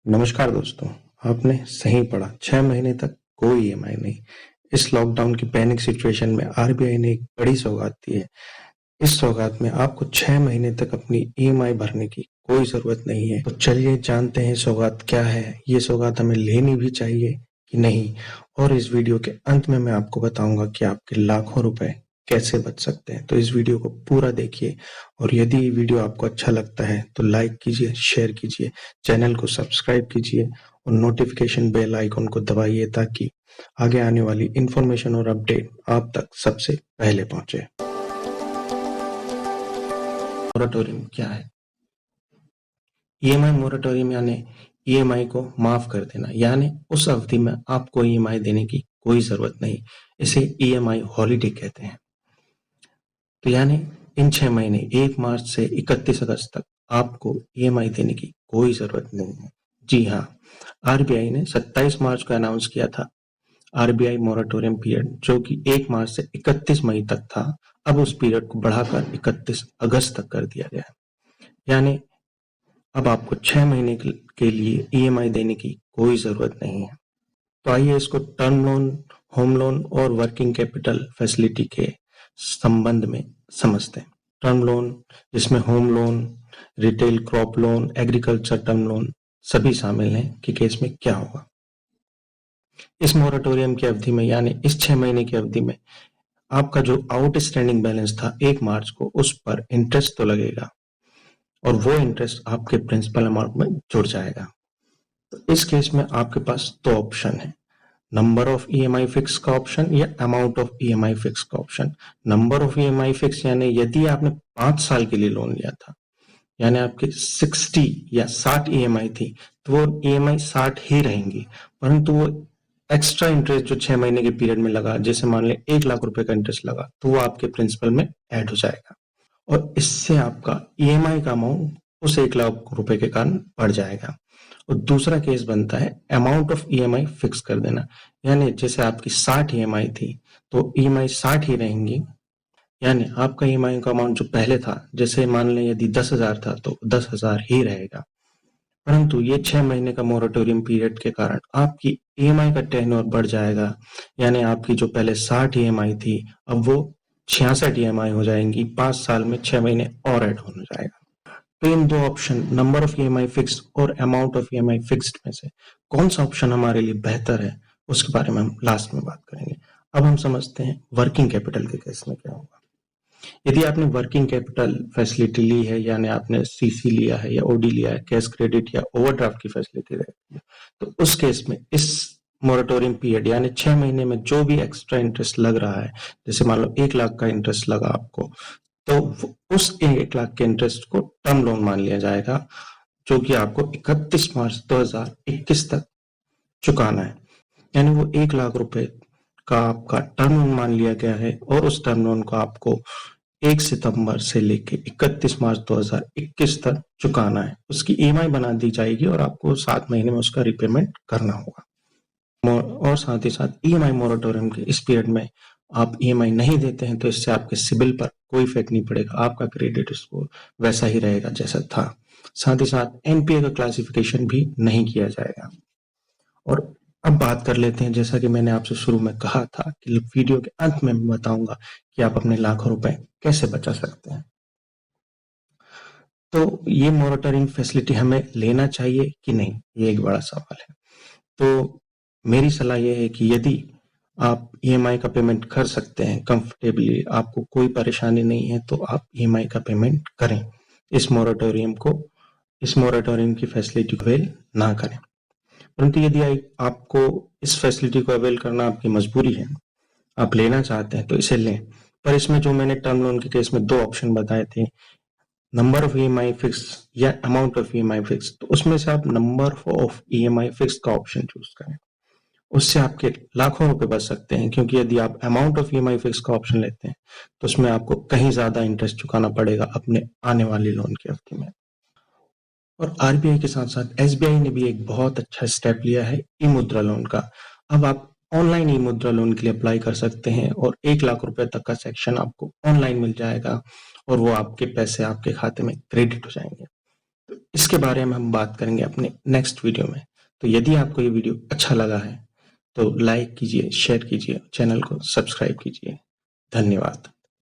नमस्कार दोस्तों, आपने सही पढ़ा। 6 महीने तक कोई ईएमआई नहीं। इस लॉकडाउन की पैनिक सिचुएशन में आरबीआई ने एक बड़ी सौगात दी है। इस सौगात में आपको 6 महीने तक अपनी ईएमआई भरने की कोई जरूरत नहीं है। तो चलिए जानते हैं सौगात क्या है, ये सौगात हमें लेनी भी चाहिए कि नहीं। और इस वीडियो के अंत में मैं आपको बताऊंगा कि आपके लाखों रुपए कैसे बच सकते हैं। तो इस वीडियो को पूरा देखिए और यदि ये वीडियो आपको अच्छा लगता है तो लाइक कीजिए, शेयर कीजिए, चैनल को सब्सक्राइब कीजिए और नोटिफिकेशन बेल आइकन को दबाइए ताकि आगे आने वाली इंफॉर्मेशन और अपडेट आप तक सबसे पहले पहुंचे। मोरेटोरियम क्या है? ईएमआई मोरेटोरियम यानी ईएमआई को माफ कर देना, यानी उस अवधि में आपको ईएमआई देने की कोई जरूरत नहीं। इसे ईएमआई हॉलीडे कहते हैं। तो यानी इन 6 महीने 1 मार्च से 31 अगस्त तक आपको ईएमआई देने की कोई जरूरत नहीं है। जी हाँ, आरबीआई ने 27 मार्च को अनाउंस किया था आरबीआई मोरेटोरियम पीरियड, जो कि 1 मार्च से 31 मई तक था। अब उस पीरियड को बढ़ाकर 31 अगस्त तक कर दिया गया है। यानी अब आपको 6 महीने के लिए ईएमआई देने की कोई जरूरत नहीं है। तो आइए इसको टर्म लोन, होम लोन और वर्किंग कैपिटल फैसिलिटी के संबंध में समझते हैं। टर्म लोन, जिसमें home loan, retail crop loan, agriculture term loan सभी शामिल हैं कि केस में क्या होगा। इस मोरेटोरियम की अवधि में यानी इस 6 महीने की अवधि में आपका जो आउटस्टैंडिंग बैलेंस था 1 मार्च को, उस पर इंटरेस्ट तो लगेगा और वो इंटरेस्ट आपके प्रिंसिपल अमाउंट में जुड़ जाएगा। तो इस केस में आपके पास दो ऑप्शन है, नंबर ऑफ ईएमआई फिक्स का ऑप्शन या अमाउंट ऑफ ईएमआई फिक्स का option. Number of EMI fix यानी यदि आपने 5 साल के लिए लोन लिया था, यानी आपकी 60 या 60 ईएमआई थी, तो वो ईएमआई 60 ही रहेंगी, परंतु वो एक्स्ट्रा इंटरेस्ट जो 6 महीने के पीरियड में लगा, जैसे मान लें 1 लाख रुपए का इंटरेस्ट लगा, तो वो आपके प्रिंसिपल में ऐड हो जाएगा और इससे आपका ईएमआई का अमाउंट उस 1 लाख रुपए के कारण बढ़ जाएगा। और दूसरा केस बनता है अमाउंट ऑफ ईएमआई फिक्स कर देना, यानी जैसे आपकी 60 ईएमआई थी तो ईएमआई 60 ही रहेंगी, यानी आपका ईएमआई का अमाउंट जो पहले था, जैसे मान लें यदि 10,000 था तो 10,000 ही रहेगा। परंतु ये 6 महीने का मोरेटोरियम पीरियड के कारण आपकी ईएमआई का टेन्योर बढ़ जाएगा, यानी आपकी जो पहले 60 ईएमआई थी अब वो 66 ईएमआई हो जाएंगी। 5 साल में 6 महीने और ऐड होने जाएगा। तो इन दो option, number of EMI fixed और अमाउंट ऑफ ईएमआई फिक्स्ड में से कौन सा ऑप्शन हमारे लिए बेहतर है, उसके बारे में हम लास्ट में बात करेंगे। अब हम समझते हैं वर्किंग कैपिटल के केस में क्या होगा। यदि आपने वर्किंग कैपिटल फैसिलिटी ली है, यानी आपने सीसी लिया है या ओडी लिया है, कैश क्रेडिट या ओवरड्राफ्ट की फैसिलिटी रहती है, तो उस केस में इस मोरेटोरियम पीरियड यानी 6 महीने में जो भी एक्स्ट्रा इंटरेस्ट लग रहा है, जैसे मान लो 1 लाख का इंटरेस्ट लगा आपको, तो उस 1 लाख के इंटरेस्ट को टर्म लोन मान लिया जाएगा, जो कि आपको 31 मार्च 2021 तक चुकाना है। यानी वो 1 लाख रुपए का आपका टर्म लोन मान लिया गया है और उस टर्म लोन को आपको 1 सितंबर से लेके 31 मार्च 2021 तक चुकाना है। उसकी ईएमआई बना दी जाएगी और आपको 7 महीने में उसका रिपेमेंट करना होगा। और साथ ही साथ ईएमआई मोरेटोरियम के इस पीरियड में आप ईएमआई नहीं देते हैं तो इससे आपके सिबिल पर कोई इफेक्ट नहीं पड़ेगा, आपका क्रेडिट स्कोर वैसा ही रहेगा जैसा था। साथ ही साथ एनपीए का क्लासिफिकेशन भी नहीं किया जाएगा। और अब बात कर लेते हैं, जैसा कि मैंने आपसे शुरू में कहा था कि वीडियो के अंत में मैं बताऊंगा कि आप अपने लाखों रुपए कैसे बचा सकते हैं। तो ये मोरेटोरियम फैसिलिटी हमें लेना चाहिए कि नहीं, ये एक बड़ा सवाल है। तो मेरी सलाह यह है कि यदि आप ईएमआई का पेमेंट कर सकते हैं कंफर्टेबली, आपको कोई परेशानी नहीं है, तो आप ईएमआई का पेमेंट करें। इस मोरेटोरियम की फैसिलिटी को अवेल ना करें। परंतु यदि आपको इस फैसिलिटी को अवेल करना आपकी मजबूरी है, आप लेना चाहते हैं तो इसे लें। पर इसमें जो मैंने टर्म लोन के केस में दो ऑप्शन बताए थे, नंबर ऑफ ईएमआई फिक्स या अमाउंट ऑफ ईएमआई फिक्स, तो उसमें से आप नंबर ऑफ ईएमआई फिक्स का ऑप्शन चूज करें। उससे आपके लाखों रुपए बच सकते हैं, क्योंकि यदि आप अमाउंट ऑफ ईएमआई फिक्स का ऑप्शन लेते हैं तो उसमें आपको कहीं ज्यादा इंटरेस्ट चुकाना पड़ेगा अपने आने वाली लोन की अवधि में। और आरबीआई के साथ साथ एसबीआई ने भी एक बहुत अच्छा स्टेप लिया है ई मुद्रा लोन का। अब आप ऑनलाइन ई मुद्रा लोन के लिए अप्लाई कर सकते हैं और 1 लाख रुपए तक का सेक्शन आपको ऑनलाइन मिल जाएगा और वो आपके पैसे आपके खाते में क्रेडिट हो जाएंगे। तो इसके बारे में हम बात करेंगे अपने नेक्स्ट वीडियो में। तो यदि आपको ये वीडियो अच्छा लगा है तो लाइक कीजिए, शेयर कीजिए, चैनल को सब्सक्राइब कीजिए। धन्यवाद।